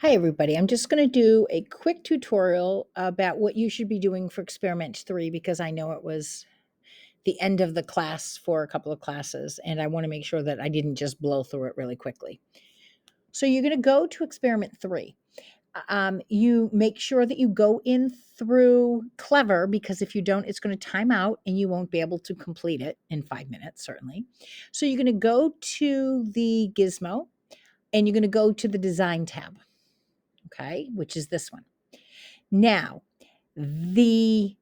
Hi, everybody. I'm just going to do a quick tutorial about what you should be doing for experiment 3 because I know it was the end of the class for a couple of classes, and I want to make sure that I didn't just blow through it really quickly. So you're going to go to experiment 3. You make sure that you go in through Clever because if you don't, it's going to time out and you won't be able to complete it in 5 minutes, certainly. So you're going to go to the gizmo and you're going to go to the design tab, okay, which is this one. Now, the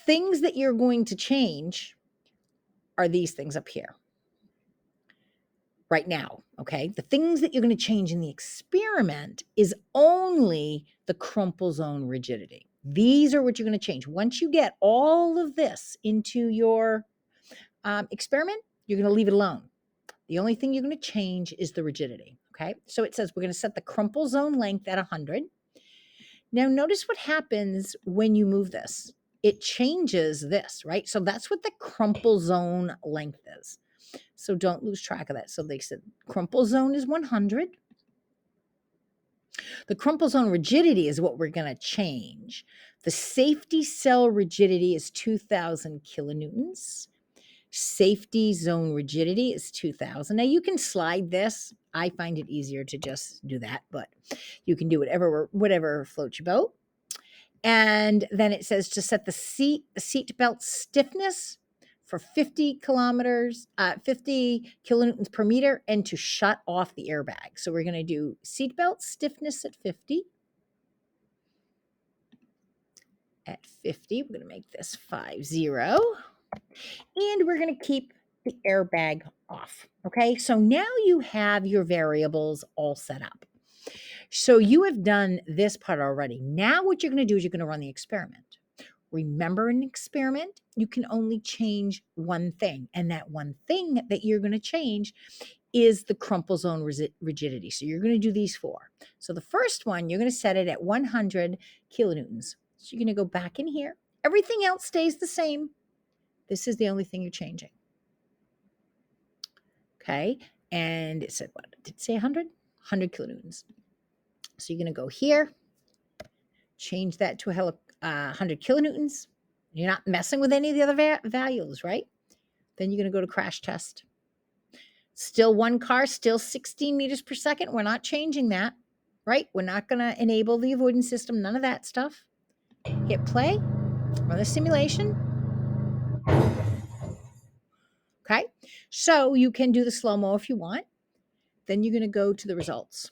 things that you're going to change are these things up here right now, okay? The things that you're going to change in the experiment is only the crumple zone rigidity. These are what you're going to change. Once you get all of this into your experiment, you're going to leave it alone. The only thing you're going to change is the rigidity, okay? So it says we're going to set the crumple zone length at 100. Now, notice what happens when you move this. It changes this, right? So that's what the crumple zone length is. So don't lose track of that. So they said crumple zone is 100. The crumple zone rigidity is what we're going to change. The safety cell rigidity is 2,000 kilonewtons. Safety zone rigidity is 2,000. Now you can slide this. I find it easier to just do that, but you can do whatever floats your boat. And then it says to set the seat belt stiffness for 50 kilonewtons per meter, and to shut off the airbag. So we're going to do seat belt stiffness at 50. At 50, we're going to make this 50. And we're going to keep the airbag off. Okay, so now you have your variables all set up. So you have done this part already. Now what you're going to do is you're going to run the experiment. Remember, in an experiment, you can only change one thing. And that one thing that you're going to change is the crumple zone rigidity. So you're going to do these 4. So the first one, you're going to set it at 100 kilonewtons. So you're going to go back in here. Everything else stays the same. This is the only thing you're changing. Okay. And it said, what did it say? 100? 100 kilonewtons. So you're going to go here, change that to 100 kilonewtons. You're not messing with any of the other values, right? Then you're going to go to crash test. Still one car, still 16 meters per second. We're not changing that, right? We're not going to enable the avoidance system, none of that stuff. Hit play, run the simulation. Okay, so you can do the slow-mo if you want. Then you're going to go to the results.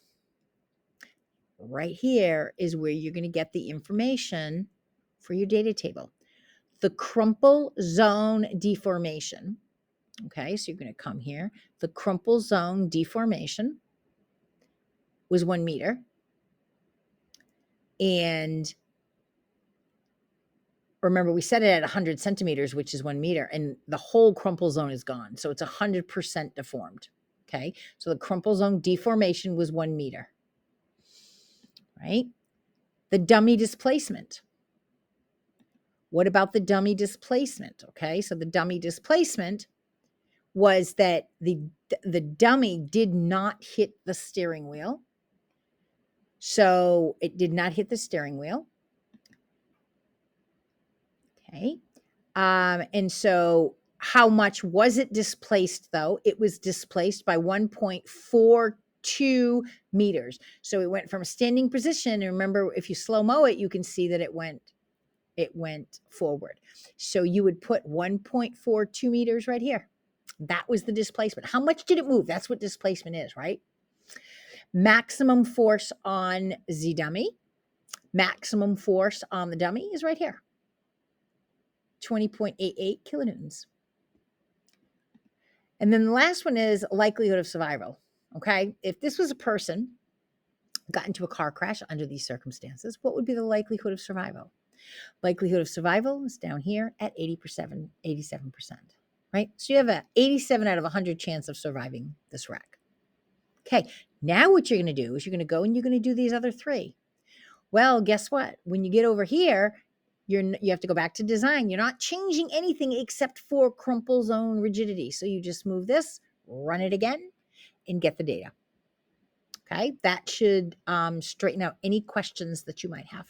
Right here is where you're going to get the information for your data table. The crumple zone deformation. Okay, so you're going to come here. The crumple zone deformation was 1 meter. And remember, we set it at 100 centimeters, which is 1 meter, and the whole crumple zone is gone. So it's 100% deformed. Okay, so the crumple zone deformation was 1 meter, right? The dummy displacement. What about the dummy displacement? Okay, so the dummy displacement was that the dummy did not hit the steering wheel. So it did not hit the steering wheel. Okay. And so how much was it displaced, though? It was displaced by 1.42 meters. So it went from a standing position. And remember, if you slow-mo it, you can see that it went forward. So you would put 1.42 meters right here. That was the displacement. How much did it move? That's what displacement is, right? Maximum force on the dummy. Maximum force on the dummy is right here. 20.88 kilonewtons. And then the last one is likelihood of survival. Okay. If this was a person got into a car crash under these circumstances, what would be the likelihood of survival? Likelihood of survival is down here at 87%, right? So you have a 87 out of 100 chance of surviving this wreck. Okay. Now what you're going to do is you're going to go and you're going to do these other 3. Well, guess what? When you get over here, you have to go back to design. You're not changing anything except for crumple zone rigidity. So you just move this, run it again, and get the data. Okay, that should straighten out any questions that you might have.